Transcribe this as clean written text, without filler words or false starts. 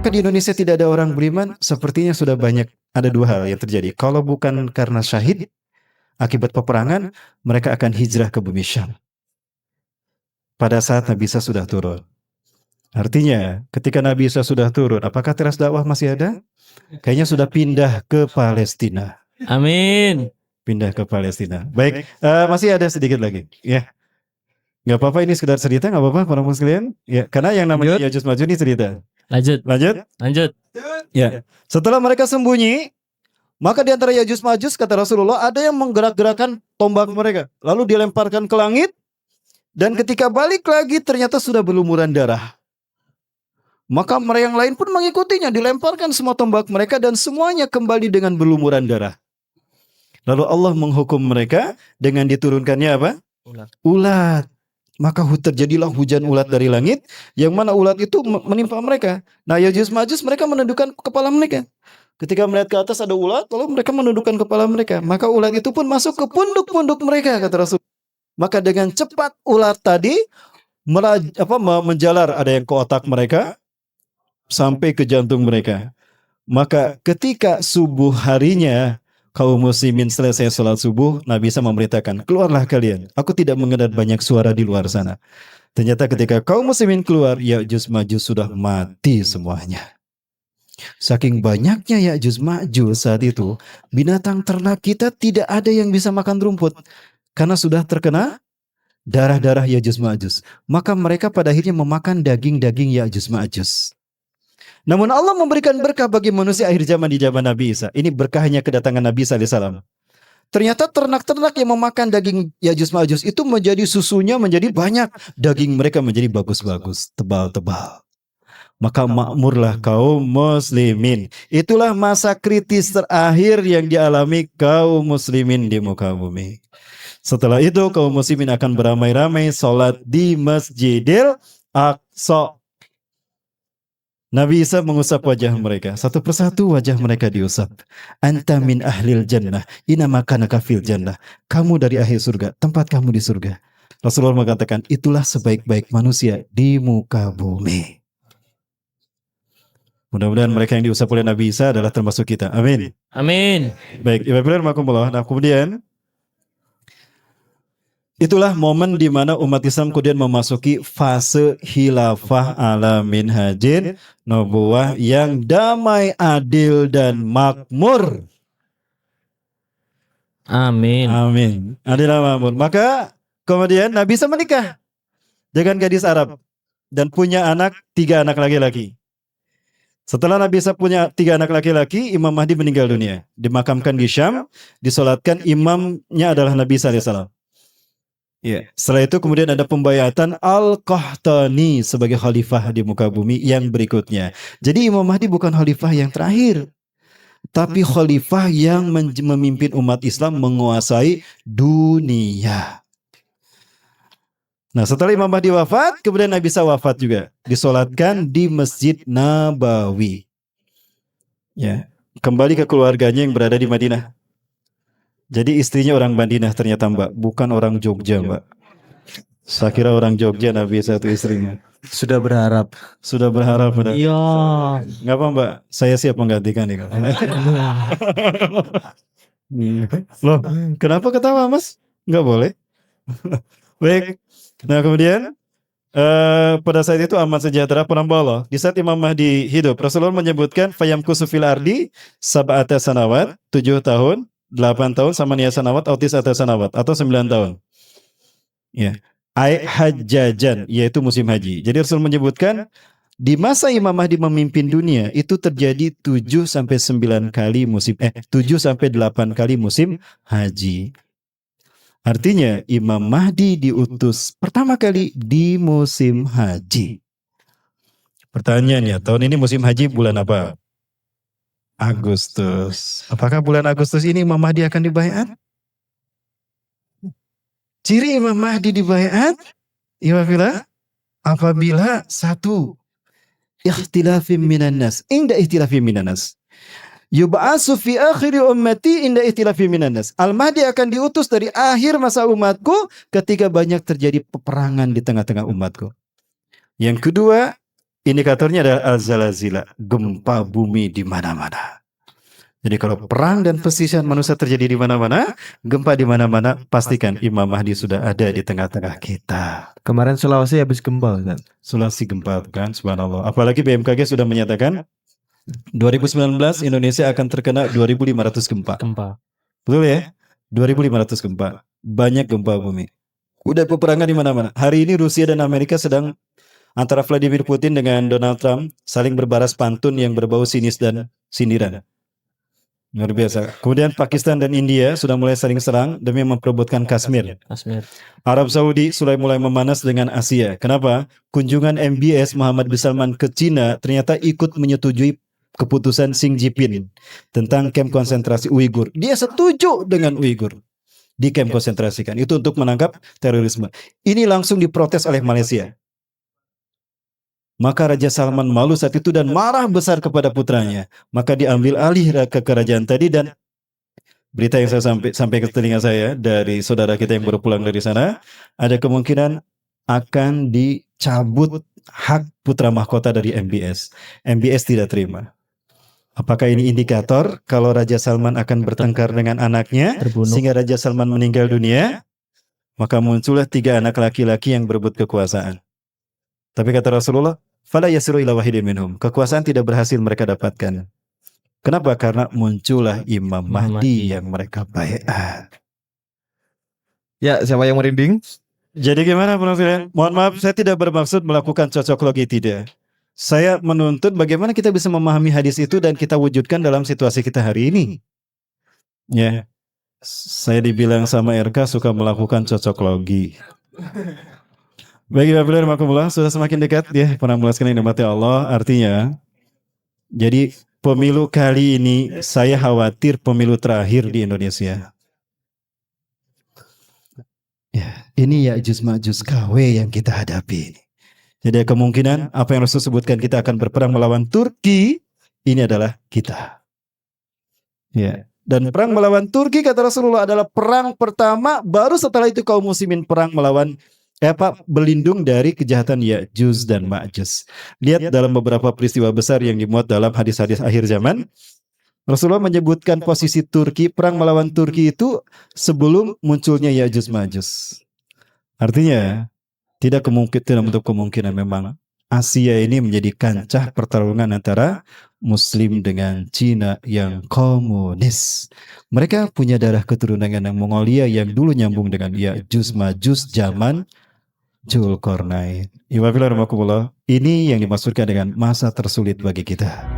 Apakah di Indonesia tidak ada orang beriman? Sepertinya sudah banyak. Ada dua hal yang terjadi. Kalau bukan karena syahid akibat peperangan, mereka akan hijrah ke bumi Syam. Pada saat Nabi Isa sudah turun. Artinya, ketika Nabi Isa sudah turun, apakah teras dakwah masih ada? Kayaknya sudah pindah ke Palestina. Amin. Pindah ke Palestina. Baik, masih ada sedikit lagi. Ya, nggak apa-apa, ini sekedar cerita, nggak apa-apa para sekalian. Ya, karena yang namanya Yajuj Majuj ini cerita. Lanjut. Ya, setelah mereka sembunyi, maka di antara Yajuj Majuj kata Rasulullah ada yang menggerak-gerakkan tombak mereka, lalu dilemparkan ke langit, dan ketika balik lagi ternyata sudah berlumuran darah. Maka mereka yang lain pun mengikutinya, dilemparkan semua tombak mereka dan semuanya kembali dengan berlumuran darah. Lalu Allah menghukum mereka dengan diturunkannya apa? Ulat. Maka terjadilah hujan ulat dari langit, yang mana ulat itu menimpa mereka. Nah, Yajuj Majuj mereka menundukkan kepala mereka. Ketika melihat ke atas ada ulat, lalu mereka menundukkan kepala mereka. Maka ulat itu pun masuk ke punduk-punduk mereka, kata Rasul. Maka dengan cepat ulat tadi menjalar, ada yang ke otak mereka sampai ke jantung mereka. Maka ketika subuh harinya kaum muslimin selesai sholat subuh, Nabi Isa memberitakan, keluarlah kalian. Aku tidak mendengar banyak suara di luar sana. Ternyata ketika kaum muslimin keluar, Yajuj Majuj sudah mati semuanya. Saking banyaknya Yajuj Majuj saat itu, binatang ternak kita tidak ada yang bisa makan rumput. Karena sudah terkena darah-darah Yajuj Majuj. Maka mereka pada akhirnya memakan daging-daging Yajuj Majuj. Namun Allah memberikan berkah bagi manusia akhir zaman di zaman Nabi Isa. Ini berkahnya kedatangan Nabi Isa alaihissalam. Ternyata ternak-ternak yang memakan daging Yajuj Majuj itu menjadi susunya menjadi banyak. Daging mereka menjadi bagus-bagus, tebal-tebal. Maka makmurlah kaum muslimin. Itulah masa kritis terakhir yang dialami kaum muslimin di muka bumi. Setelah itu kaum muslimin akan beramai-ramai sholat di Masjidil Aqsa. Nabi Isa mengusap wajah mereka. Satu persatu wajah mereka diusap. Anta min ahlil jannah, inna makanaka fil jannah. Kamu dari ahli surga, tempat kamu di surga. Rasulullah mengatakan, itulah sebaik-baik manusia di muka bumi. Mudah-mudahan mereka yang diusap oleh Nabi Isa adalah termasuk kita. Amin. Amin. Baik, Ibu Nah, kemudian itulah momen di mana umat Islam kemudian memasuki fase khilafah ala minhajin nubuwah yang damai, adil, dan makmur. Amin. Amin. Adil dan makmur. Maka kemudian Nabi Isa menikah dengan gadis Arab dan punya 3 anak laki-laki. Setelah Nabi Isa punya 3 anak laki-laki, Imam Mahdi meninggal dunia. Dimakamkan di Syam, disolatkan, imamnya adalah Nabi Isa alaihissalam. Ya. Setelah itu kemudian ada pembayatan Al-Qahtani sebagai khalifah di muka bumi yang berikutnya. Jadi Imam Mahdi bukan khalifah yang terakhir, tapi khalifah yang memimpin umat Islam menguasai dunia. Nah, setelah Imam Mahdi wafat, kemudian Nabi Isa wafat juga. Disolatkan di Masjid Nabawi. Ya. Kembali ke keluarganya yang berada di Madinah. Jadi istrinya orang Madinah ternyata, Mbak, bukan orang Jogja, Mbak. Saya kira orang Jogja Nabi Isa itu istrinya. Sudah berharap. Benar. Iya. Nggak apa, Mbak, saya siap menggantikan nih. Loh, kenapa ketawa, Mas? Nggak boleh. Baik. Nah, kemudian pada saat itu amat sejahtera penambah Allah. Di saat Imam Mahdi hidup, Rasulullah menyebutkan fayamkusu fil ardi sab'ata sanawat, 7 tahun, 8 tahun sama niya sanawat atau 9 sanawat atau 9 tahun. Ya. Hajjajan, yaitu musim haji. Jadi Rasul menyebutkan di masa Imam Mahdi memimpin dunia itu terjadi 7 sampai 9 kali 7 sampai 8 kali musim haji. Artinya Imam Mahdi diutus pertama kali di musim haji. Pertanyaannya, tahun ini musim haji bulan apa? Agustus. Apakah bulan Agustus ini Imam Mahdi akan dibaiat? Ciri Imam Mahdi dibaiat apabila satu, ikhtilafim minan nas, inda ikhtilafim minan nas. Yub'asu fi akhiri ummati inda ikhtilafim minan nas. Al-Mahdi akan diutus dari akhir masa umatku ketika banyak terjadi peperangan di tengah-tengah umatku. Yang kedua, Indikatornya adalah al-zalazila, gempa bumi di mana-mana. Jadi kalau perang dan perselisihan manusia terjadi di mana-mana, gempa di mana-mana, pastikan Imam Mahdi sudah ada di tengah-tengah kita. Kemarin Sulawesi habis gempa, Ustaz. Sulawesi gempa kan, subhanallah. Apalagi BMKG sudah menyatakan 2019 Indonesia akan terkena 2.500 gempa. Gempa. Betul ya? 2.500 gempa. Banyak gempa bumi. Udah peperangan di mana-mana. Hari ini Rusia dan Amerika sedang antara Vladimir Putin dengan Donald Trump saling berbalas pantun yang berbau sinis dan sindiran. Luar biasa. Kemudian Pakistan dan India sudah mulai saling serang demi memperebutkan Kashmir. Kashmir. Arab Saudi sudah mulai memanas dengan Asia. Kenapa? Kunjungan MBS Muhammad bin Salman ke Cina ternyata ikut menyetujui keputusan Xi Jinping tentang kamp konsentrasi Uighur. Dia setuju dengan Uighur di kamp konsentrasi kan. Itu untuk menangkap terorisme. Ini langsung diprotes oleh Malaysia. Maka Raja Salman malu saat itu dan marah besar kepada putranya. Maka diambil alih ke kerajaan tadi, dan berita yang saya sampai ke telinga saya dari saudara kita yang baru pulang dari sana, ada kemungkinan akan dicabut hak putra mahkota dari MBS. MBS tidak terima. Apakah ini indikator kalau Raja Salman akan bertengkar dengan anaknya Terbunuh. sehingga Raja Salman meninggal dunia? Maka muncullah 3 anak laki-laki yang berebut kekuasaan. Tapi kata Rasulullah, fala yasiru ila wahidin minhum. Kekuasaan tidak berhasil mereka dapatkan. Kenapa? Karena muncullah Imam Mahdi yang mereka baiat. Ya, siapa yang merinding? Jadi gimana penafsiran? Mohon maaf, saya tidak bermaksud melakukan cocoklogi, tidak. Saya menuntut bagaimana kita bisa memahami hadis itu dan kita wujudkan dalam situasi kita hari ini. Ya, saya dibilang sama RK suka melakukan cocoklogi. Baik, Bapak Ibu Rahmatullah, sudah semakin dekat ya para sekalian yang dirahmati Allah. Artinya, jadi pemilu kali ini saya khawatir pemilu terakhir di Indonesia. Ya, ini Ya'juj Ma'juj KW yang kita hadapi. Jadi kemungkinan apa yang Rasul sebutkan kita akan berperang melawan Turki, ini adalah kita. Ya. Dan perang melawan Turki kata Rasulullah adalah perang pertama, baru setelah itu kaum muslimin perang melawan berlindung dari kejahatan Ya'juj dan Ma'juj. Lihat dalam beberapa peristiwa besar yang dimuat dalam hadis-hadis akhir zaman, Rasulullah menyebutkan posisi Turki, perang melawan Turki itu sebelum munculnya Ya'juj Ma'juj. Artinya tidak menutup kemungkinan memang Asia ini menjadi kancah pertarungan antara Muslim dengan Cina yang komunis. Mereka punya darah keturunan yang Mongolia yang dulu nyambung dengan Ya'juj Ma'juj zaman Dzulqarnain. Ini yang dimaksudkan dengan masa tersulit bagi kita.